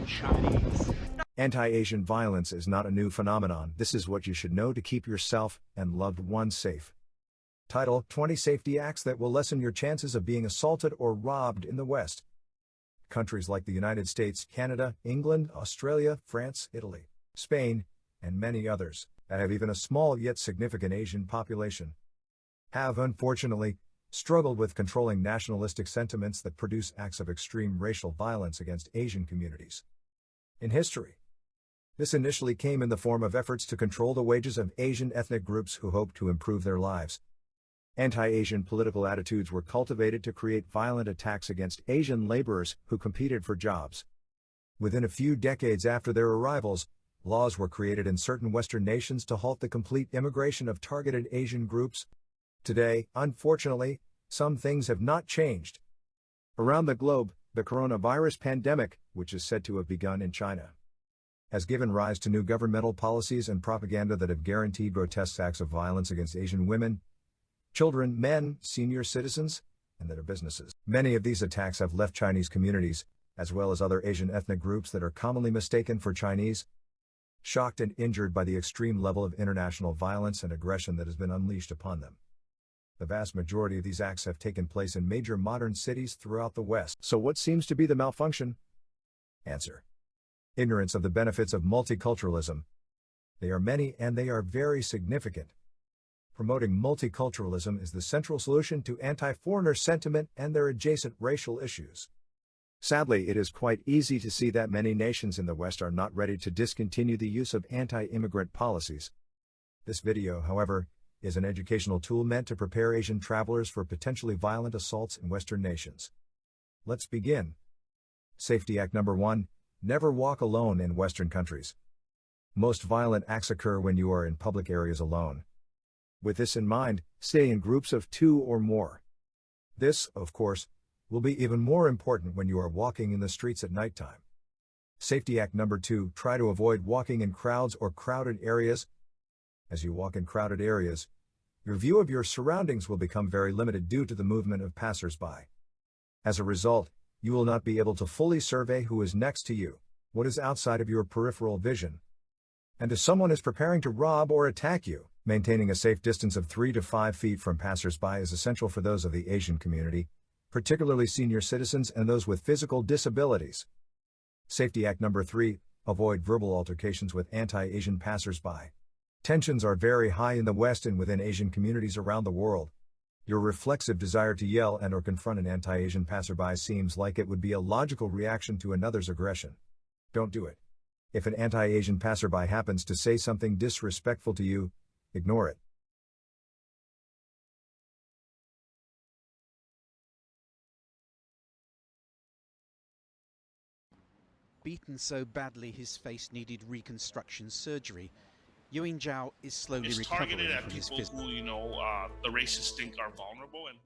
Chinese. Anti-Asian violence is not a new phenomenon. This is what you should know to keep yourself and loved ones safe. Title: 20 Safety Acts that will lessen your chances of being assaulted or robbed in the West. Countries like the United States, Canada, England, Australia, France, Italy, Spain, and many others that have even a small yet significant Asian population have, unfortunately, struggled with controlling nationalistic sentiments that produce acts of extreme racial violence against Asian communities. In history, this initially came in the form of efforts to control the wages of Asian ethnic groups who hoped to improve their lives. Anti-Asian political attitudes were cultivated to create violent attacks against Asian laborers who competed for jobs. Within a few decades after their arrivals, laws were created in certain Western nations to halt the complete immigration of targeted Asian groups. Today, unfortunately, some things have not changed. Around the globe, the coronavirus pandemic, which is said to have begun in China, has given rise to new governmental policies and propaganda that have guaranteed grotesque acts of violence against Asian women, children, men, senior citizens, and their businesses. Many of these attacks have left Chinese communities, as well as other Asian ethnic groups that are commonly mistaken for Chinese, shocked and injured by the extreme level of international violence and aggression that has been unleashed upon them. The vast majority of these acts have taken place in major modern cities throughout the West. So what seems to be the malfunction? Answer: ignorance of the benefits of multiculturalism. They are many and they are very significant. Promoting multiculturalism is the central solution to anti-foreigner sentiment and their adjacent racial issues. Sadly, it is quite easy to see that many nations in the West are not ready to discontinue the use of anti-immigrant policies. This video, however, is an educational tool meant to prepare Asian travelers for potentially violent assaults in Western nations. Let's begin. Safety Act Number 1: Never walk alone in Western countries. Most violent acts occur when you are in public areas alone. With this in mind, stay in groups of 2 or more. This, of course, will be even more important when you are walking in the streets at nighttime. Safety Act Number 2: Try to avoid walking in crowds or crowded areas. As you walk in crowded areas, your view of your surroundings will become very limited due to the movement of passers-by. As a result, you will not be able to fully survey who is next to you, what is outside of your peripheral vision, and if someone is preparing to rob or attack you. Maintaining a safe distance of 3 to 5 feet from passers-by is essential for those of the Asian community, particularly senior citizens and those with physical disabilities. Safety Act Number 3: Avoid verbal altercations with anti-Asian passers-by. Tensions are very high in the West and within Asian communities around the world. Your reflexive desire to yell and or confront an anti-Asian passerby seems like it would be a logical reaction to another's aggression. Don't do it. If an anti-Asian passerby happens to say something disrespectful to you, ignore it. Beaten so badly his face needed reconstruction surgery, Yuan Zhao is slowly It's recovering targeted at from his people physical. who, the racists think are vulnerable, and